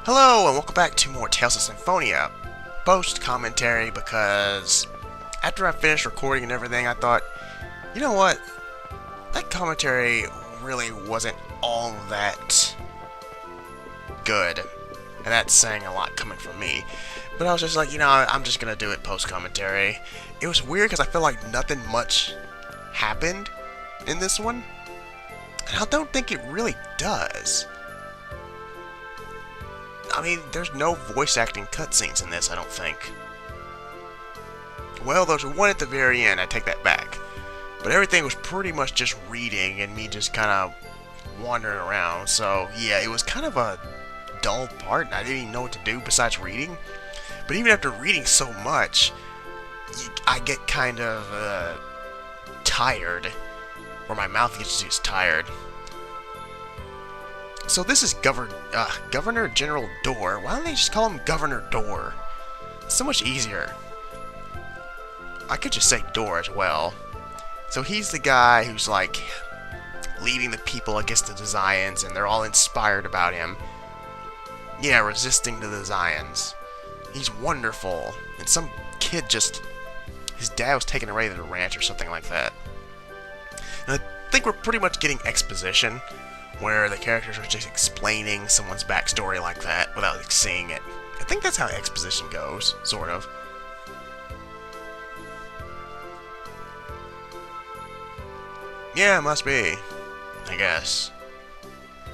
Hello and welcome back to more Tales of Symphonia post commentary, because after I finished recording and everything I thought, you know what, that commentary really wasn't all that good, and that's saying a lot coming from me. But I was just like, I'm just gonna do it post commentary. It was weird because I feel like nothing much happened in this one, and I don't think it really does. I mean, there's no voice acting cutscenes in this, I don't think. Well, there's one at the very end, I take that back. But everything was pretty much just reading and me just kind of wandering around. So, yeah, it was kind of a dull part, and I didn't even know what to do besides reading. But even after reading so much, I get kind of tired. Or my mouth gets just tired. So this is Governor General Door. Why don't they just call him Governor Door? It's so much easier. I could just say Door as well. So he's the guy who's like leading the people against the Zions, and they're all inspired about him. Yeah, resisting to the Zions. He's wonderful. And some kid his dad was taken away to the ranch or something like that. And I think we're pretty much getting exposition, where the characters are just explaining someone's backstory like that without seeing it. I think that's how exposition goes, sort of. Yeah, it must be. I guess.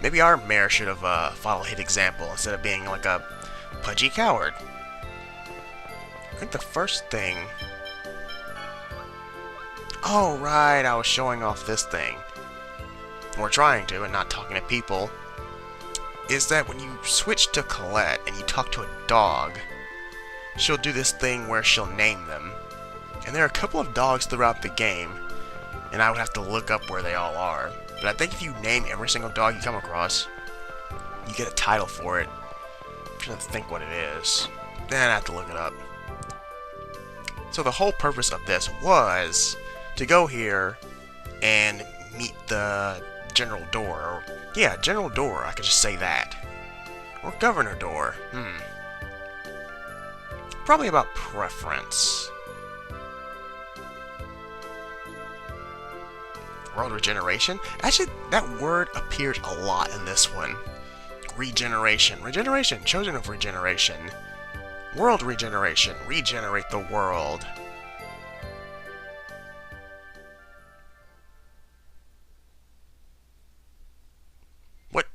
Maybe our mayor should have followed his example instead of being like a pudgy coward. I think the first thing... Oh, right, I was showing off this thing. Or trying to, and not talking to people, is that when you switch to Colette and you talk to a dog, she'll do this thing where she'll name them. And there are a couple of dogs throughout the game, and I would have to look up where they all are. But I think if you name every single dog you come across, you get a title for it. I'm trying to think what it is. Then I have to look it up. So the whole purpose of this was to go here and meet the General Door, or, yeah, General Door, I could just say that. Or Governor Door, Probably about preference. World regeneration? Actually, that word appears a lot in this one. Regeneration. Regeneration, chosen of regeneration. World regeneration, regenerate the world.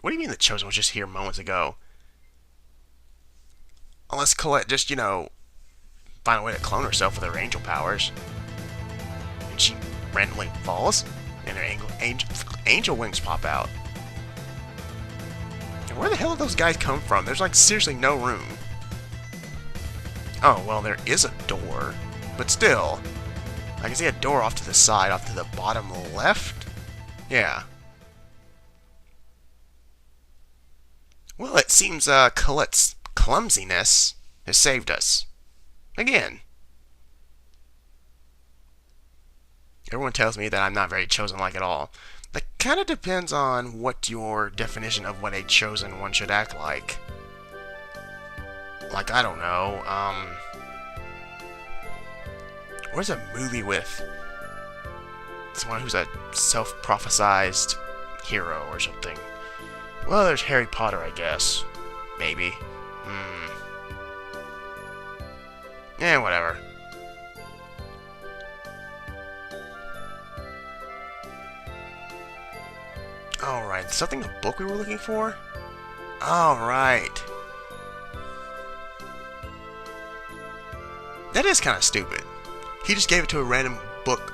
What do you mean the Chosen was just here moments ago? Unless Colette just, find a way to clone herself with her angel powers. And she randomly falls, and her angel wings pop out. And where the hell did those guys come from? There's like seriously no room. Oh, well, there is a door. But still, I can see a door off to the side, off to the bottom left? Yeah. Well, it seems Colette's clumsiness has saved us. Again. Everyone tells me that I'm not very chosen-like at all. That kind of depends on what your definition of what a chosen one should act like. Like, I don't know, where's a movie with someone who's a self-prophesized hero or something? Well, there's Harry Potter, I guess. Maybe. Yeah, whatever. Alright, something a book we were looking for? Alright. That is kind of stupid. He just gave it to a random book,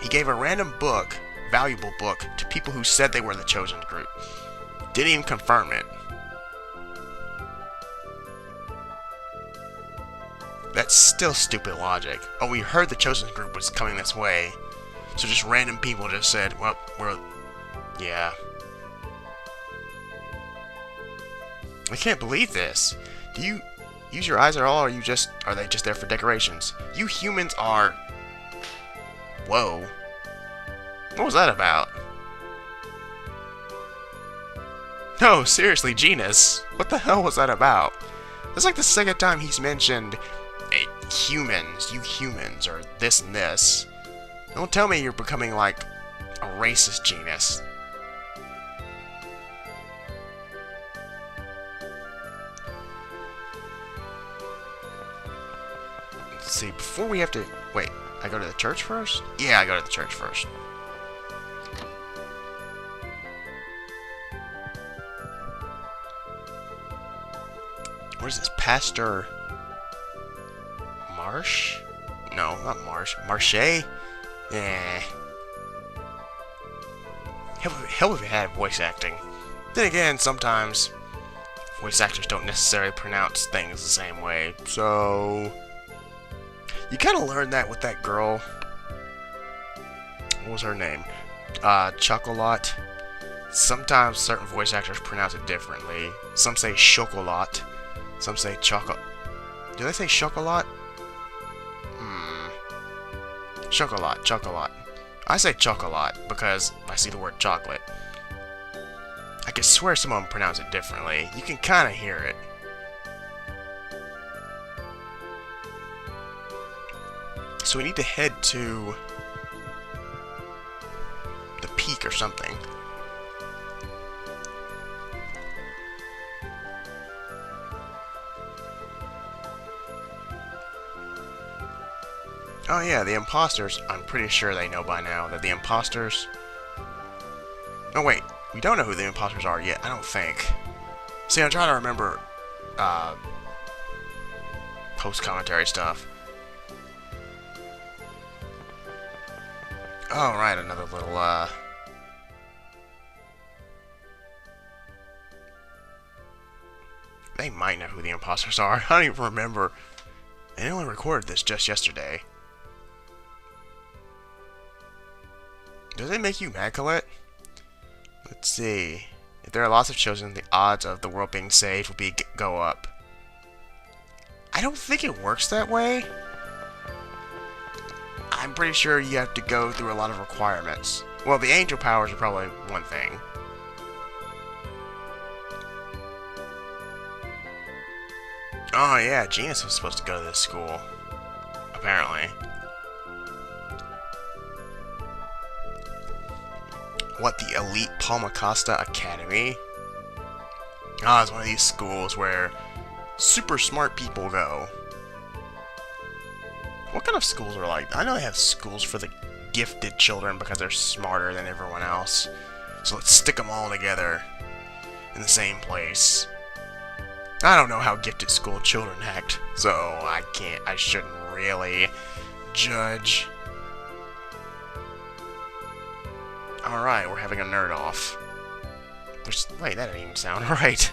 he gave a random book, valuable book, to people who said they were the chosen group. Didn't even confirm it. That's still stupid logic. Oh, we heard the chosen group was coming this way, so just random people just said, well, yeah. I can't believe this. Do you use your eyes at all, or are they just there for decorations? You humans are... Whoa. What was that about? No, seriously, Genus. What the hell was that about? That's like the second time he's mentioned hey, humans, you humans, or this and this. Don't tell me you're becoming like a racist Genus. Let's see, before we have to... Wait, I go to the church first? Yeah, I go to the church first. What is this? Pastor... Marsh? No, not Marsh. Marche? Eh. Hell if it had voice acting. Then again, sometimes voice actors don't necessarily pronounce things the same way, so... You kind of learned that with that girl. What was her name? Chocolat. Sometimes certain voice actors pronounce it differently. Some say chocolat. Some say chocolate. Do they say chocolat? Chocolat, chocolat. I say chocolat because I see the word chocolate. I could swear some of them pronounce it differently. You can kind of hear it. So we need to head to the peak or something. Oh yeah, the imposters, I'm pretty sure they know by now that the imposters... Oh wait, we don't know who the imposters are yet, I don't think. See, I'm trying to remember post-commentary stuff. Oh right, another little They might know who the imposters are. I don't even remember. They only recorded this just yesterday. Does it make you mad, Colette? Let's see. If there are lots of chosen, the odds of the world being saved will go up. I don't think it works that way. I'm pretty sure you have to go through a lot of requirements. Well, the angel powers are probably one thing. Oh yeah, Genus was supposed to go to this school. Apparently. What, the Elite Palmacosta Academy? Ah, it's one of these schools where super smart people go. What kind of schools are like? I know they have schools for the gifted children because they're smarter than everyone else. So let's stick them all together in the same place. I don't know how gifted school children act, so I shouldn't really judge. Alright, we're having a nerd off. Wait, that didn't even sound right.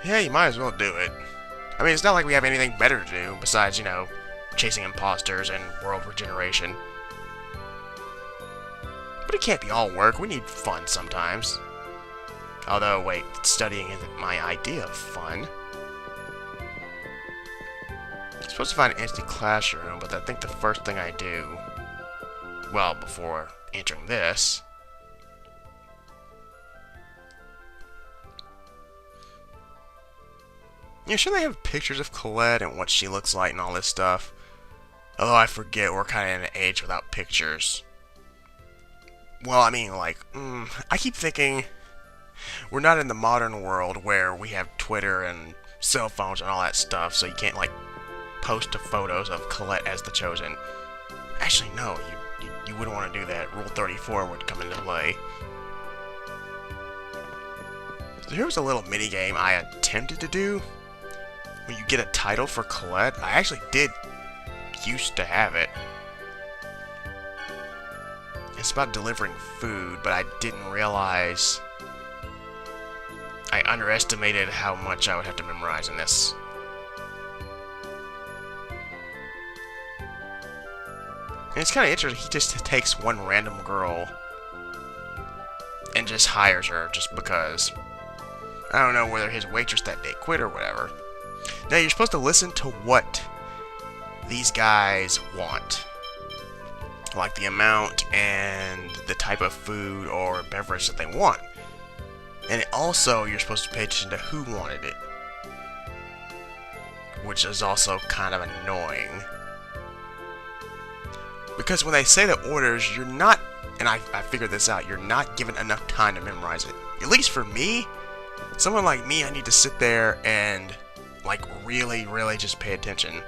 Yeah, you might as well do it. I mean, it's not like we have anything better to do besides, you know, chasing imposters and world regeneration. But it can't be all work. We need fun sometimes. Although, wait, studying isn't my idea of fun. I'm supposed to find an empty classroom, but I think the first thing I do, well, before entering this, yeah, shouldn't they have pictures of Colette and what she looks like and all this stuff? Although I forget, we're kind of in an age without pictures. Well, I mean, like, I keep thinking we're not in the modern world where we have Twitter and cell phones and all that stuff, so you can't, like, post photos of Colette as the Chosen. Actually, no, you wouldn't want to do that. Rule 34 would come into play. So here's a little mini-game I attempted to do. When you get a title for Colette, I actually did used to have it. It's about delivering food, but I didn't realize I underestimated how much I would have to memorize in this. And it's kind of interesting, he just takes one random girl and just hires her just because. I don't know whether his waitress that day quit or whatever. Now, you're supposed to listen to what these guys want. Like the amount and the type of food or beverage that they want. And also, you're supposed to pay attention to who wanted it, which is also kind of annoying. Because when they say the orders, you're not, and I figured this out, you're not given enough time to memorize it. At least for me, someone like me, I need to sit there and, like, really just pay attention.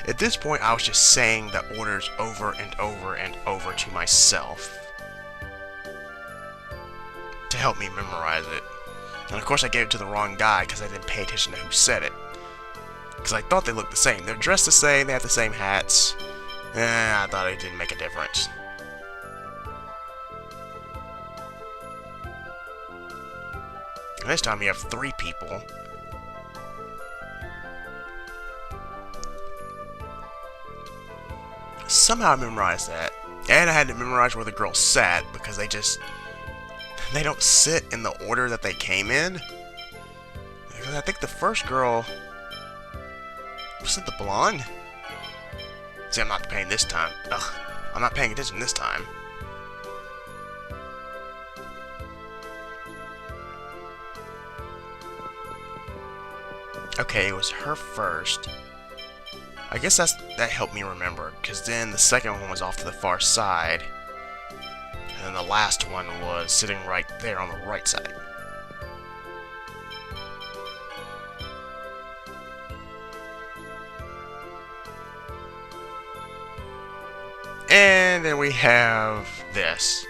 At this point, I was just saying the orders over and over and over to myself to help me memorize it. And of course I gave it to the wrong guy because I didn't pay attention to who said it. Because I thought they looked the same. They're dressed the same, they have the same hats. I thought it didn't make a difference. And this time you have 3 people. Somehow I memorized that. And I had to memorize where the girl sat because they don't sit in the order that they came in. Because I think the first girl... Was it the blonde? See, I'm not paying this time. Ugh. I'm not paying attention this time. Okay, it was her first. I guess that helped me remember, because then the second one was off to the far side. And then the last one was sitting right there on the right side. And then we have this.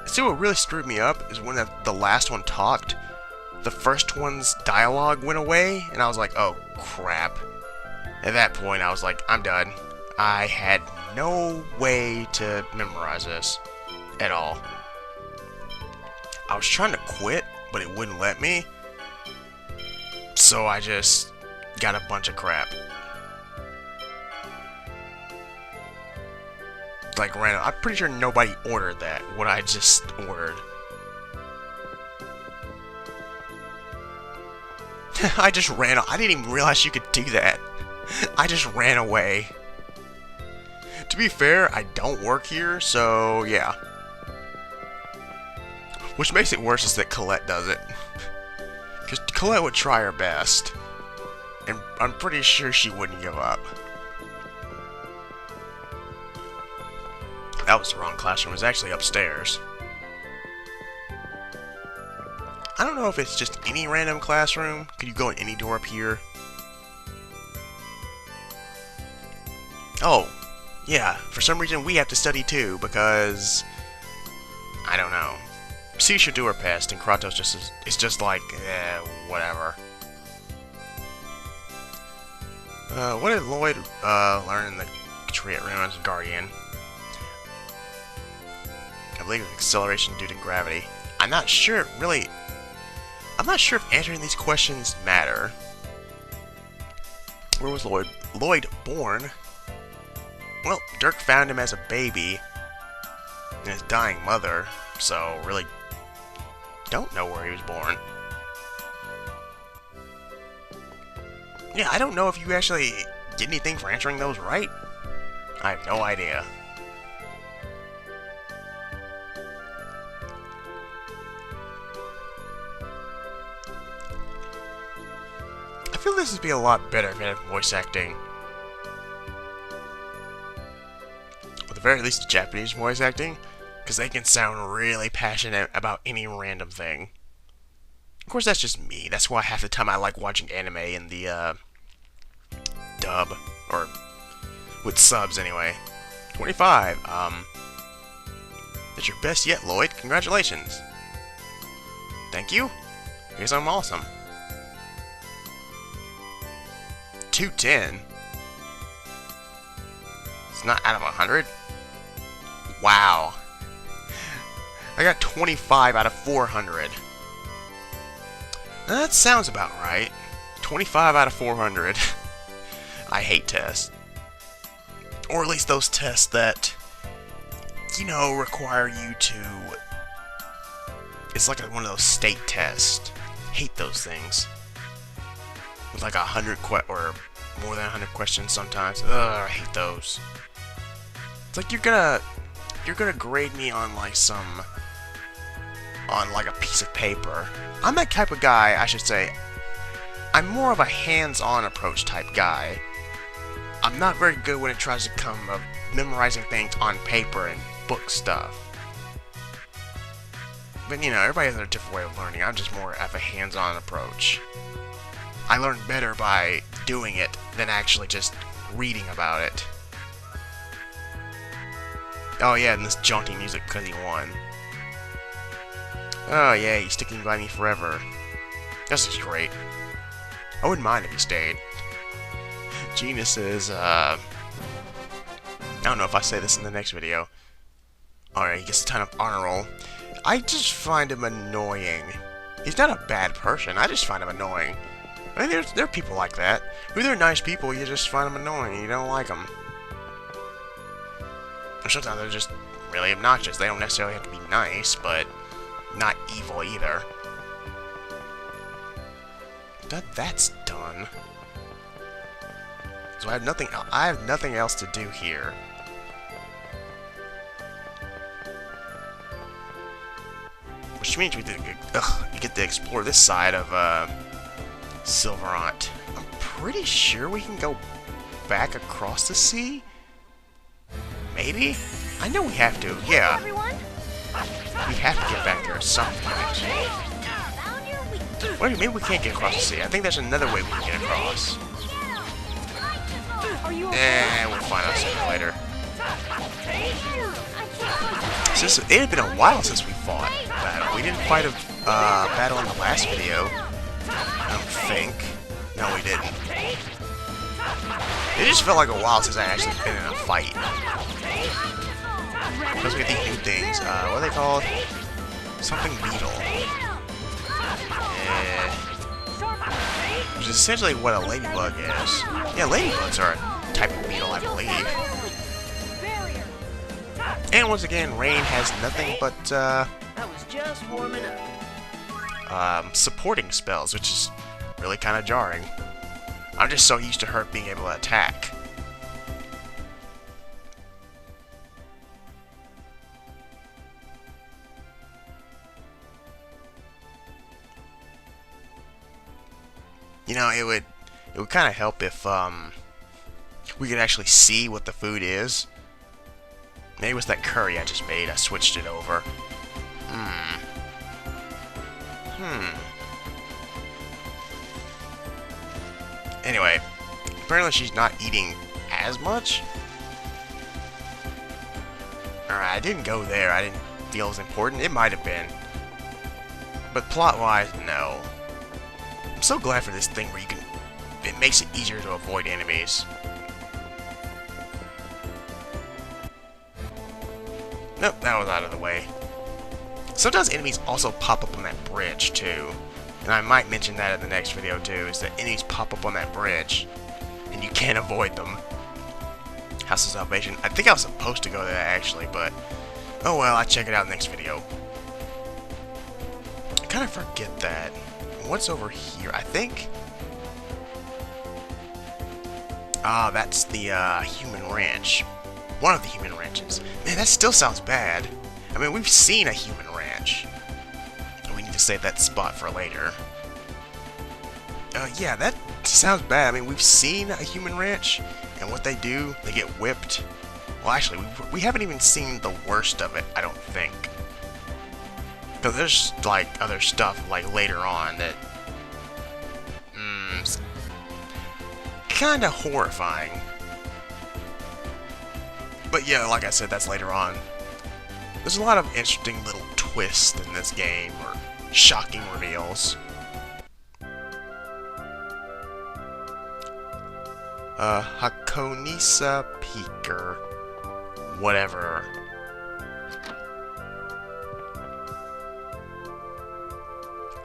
See, what really screwed me up is when the last one talked, the first one's dialogue went away, and I was like, oh crap. At that point, I was like, I'm done. I had no way to memorize this at all. I was trying to quit, but it wouldn't let me. So I just got a bunch of crap. Like random. I'm pretty sure nobody ordered that, what I just ordered. I just ran. I didn't even realize you could do that. I just ran away. To be fair, I don't work here, so yeah. Which makes it worse is that Colette does it. Because Colette would try her best. And I'm pretty sure she wouldn't give up. That was the wrong classroom. It was actually upstairs. I don't know if it's just any random classroom. Could you go in any door up here? Oh, yeah. For some reason, we have to study too, because... I don't know. C should do her best, and Kratos it's just like, whatever. What did Lloyd learn in the tree at Ruins Guardian? I believe it's acceleration due to gravity. I'm not sure if answering these questions matter. Where was Lloyd? Lloyd born? Well, Dirk found him as a baby and his dying mother, so really don't know where he was born. Yeah, I don't know if you actually get anything for answering those right. I have no idea. I feel this would be a lot better if it had voice acting. Or at the very least, Japanese voice acting. Because they can sound really passionate about any random thing. Of course, that's just me. That's why half the time I like watching anime in the dub. Or with subs, anyway. 25. That's your best yet, Lloyd. Congratulations. Thank you. I guess I'm awesome. 210. It's not out of 100. Wow. I got 25 out of 400. That sounds about right. 25 out of 400. I hate tests. Or at least those tests that, you know, require you to... It's like one of those state tests. Hate those things. With like 100 or more than 100 questions sometimes. Ugh, I hate those. It's like you're gonna grade me on like some on like a piece of paper. I'm that type of guy, I should say. I'm more of a hands-on approach type guy. I'm not very good when it tries to come of memorizing things on paper and book stuff. But you know, everybody has a different way of learning. I'm just more of a hands-on approach. I learn better by doing it than actually just reading about it. Oh yeah, and this jaunty music because he won. Oh yeah, he's sticking by me forever. This is great. I wouldn't mind if he stayed. Genus is, I don't know if I say this in the next video. Alright, he gets a ton of honor roll. I just find him annoying. He's not a bad person, I just find him annoying. I mean, there are people like that. Who they're nice people, you just find them annoying, you don't like them. Or sometimes they're just really obnoxious. They don't necessarily have to be nice, but not evil either. That's done. So I have nothing else to do here. Which means we get to explore this side of Silverant. I'm pretty sure we can go back across the sea? Maybe? I know we have to, yeah. We have to get back there at some point. Wait, maybe we can't get across the sea. I think there's another way we can get across. We'll find out sooner or later. It had been a while since we fought a battle. We didn't fight a battle in the last video. I don't think. No, we didn't. It just felt like a while since I actually been in a fight. Because we have these new things. What are they called? Something beetle. Which is essentially what a ladybug is. Yeah, ladybugs are a type of beetle, I believe. And once again, Rain has nothing but supporting spells, which is really kind of jarring. I'm just so used to her being able to attack. You know, it would kind of help if we could actually see what the food is. Maybe it was that curry I just made. I switched it over. Anyway, apparently she's not eating as much. Alright, I didn't go there. I didn't feel as important. It might have been. But plot-wise, no. I'm so glad for this thing where you can... It makes it easier to avoid enemies. Nope, that was out of the way. Sometimes enemies also pop up on that bridge, too. And I might mention that in the next video, too, is that enemies pop up on that bridge, and you can't avoid them. House of Salvation. I think I was supposed to go there, actually, but... Oh well, I'll check it out next video. I kind of forget that. What's over here? I think... Ah, that's the human ranch. One of the human ranches. Man, that still sounds bad. I mean, we've seen a human ranch. We need to save that spot for later. Yeah, that sounds bad. I mean, we've seen a human ranch, and what they do, they get whipped. Well, actually, we haven't even seen the worst of it, I don't think. Because there's, like, other stuff, like, later on that... kind of horrifying. But yeah, like I said, that's later on. There's a lot of interesting little twists in this game, or shocking reveals. Hakonisa Peaker. Whatever.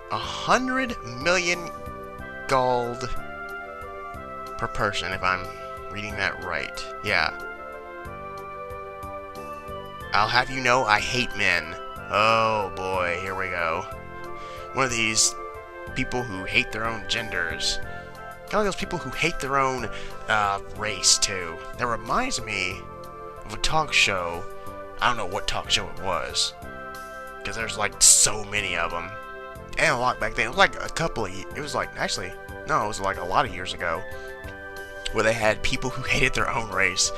$100 million gold per person, if I'm reading that right. Yeah. I'll have you know I hate men. Oh boy, here we go. One of these people who hate their own genders. Kind of those people who hate their own race, too. That reminds me of a talk show. I don't know what talk show it was. because there's like so many of them, and a lot back then. It was like a couple of, it was like, actually, no, it was like a lot of years ago, where they had people who hated their own race.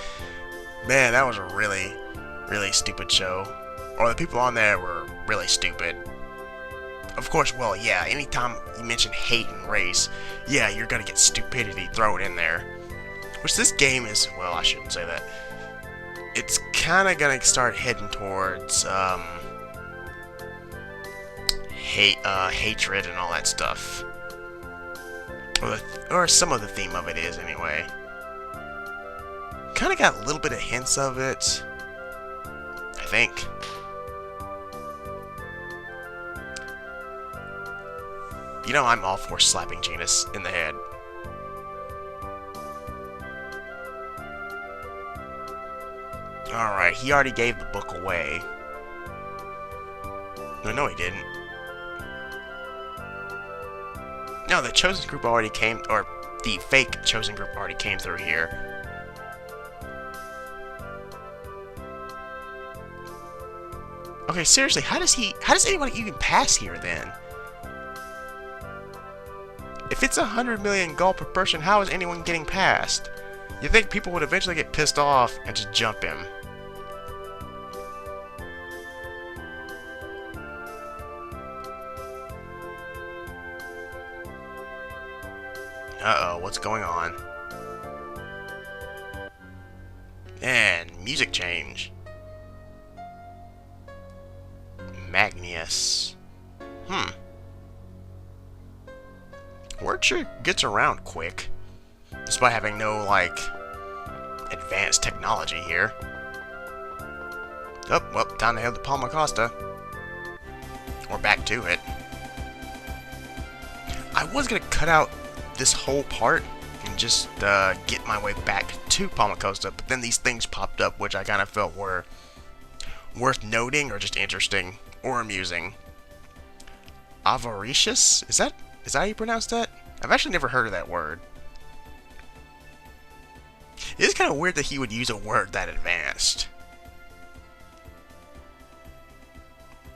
Man, that was a really, really stupid show. Or the people on there were really stupid. Of course, well, yeah, anytime you mention hate and race, yeah, you're gonna get stupidity thrown in there. Which this game is, well, I shouldn't say that. It's kinda gonna start heading towards, hatred and all that stuff. Or some of the theme of it is, anyway. Kinda got a little bit of hints of it, I think. You know, I'm all for slapping Genus in the head. Alright, he already gave the book away. No, he didn't. No, the chosen group already came, or the fake chosen group already came through here. Okay, seriously, how does anyone even pass here then? If it's 100 million gold per person, how is anyone getting past? You think people would eventually get pissed off and just jump him. Uh-oh, what's going on? And music change. Magnus. Word sure gets around quick, despite having no, like, advanced technology here. Oh, well, time to head to Palma Costa. Or back to it. I was gonna cut out this whole part and just get my way back to Palma Costa, but then these things popped up which I kind of felt were worth noting, or just interesting, or amusing. Avaricious? Is that how you pronounce that? I've actually never heard of that word. It is kind of weird that he would use a word that advanced.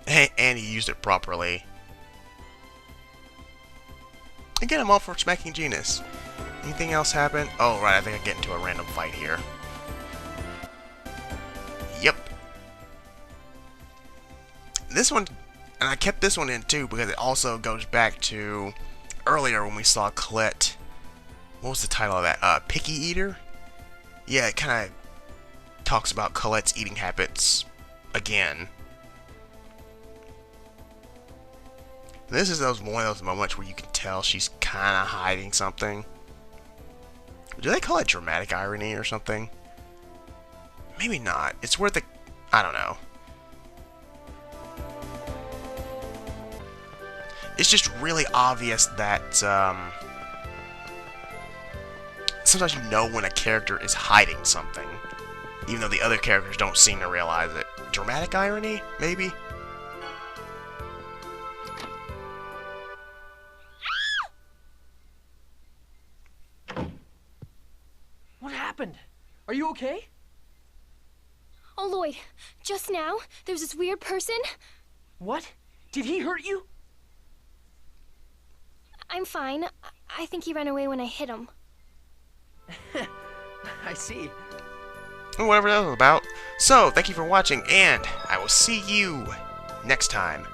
And he used it properly. Again, I'm all for smacking Genus. Anything else happen? Oh, right, I think I get into a random fight here. Yep. This one, and I kept this one in too because it also goes back to earlier when we saw Colette. What was the title of that? Picky Eater? Yeah, it kind of talks about Colette's eating habits again. This is one of those moments where you can tell she's kind of hiding something. Do they call it dramatic irony or something? Maybe not. It's where I don't know. It's just really obvious that sometimes you know when a character is hiding something, even though the other characters don't seem to realize it. Dramatic irony, maybe? What happened? Are you okay? Oh, Lloyd, just now, there's this weird person. What? Did he hurt you? I'm fine. I think he ran away when I hit him. I see. Whatever that was about. So, thank you for watching, and I will see you next time.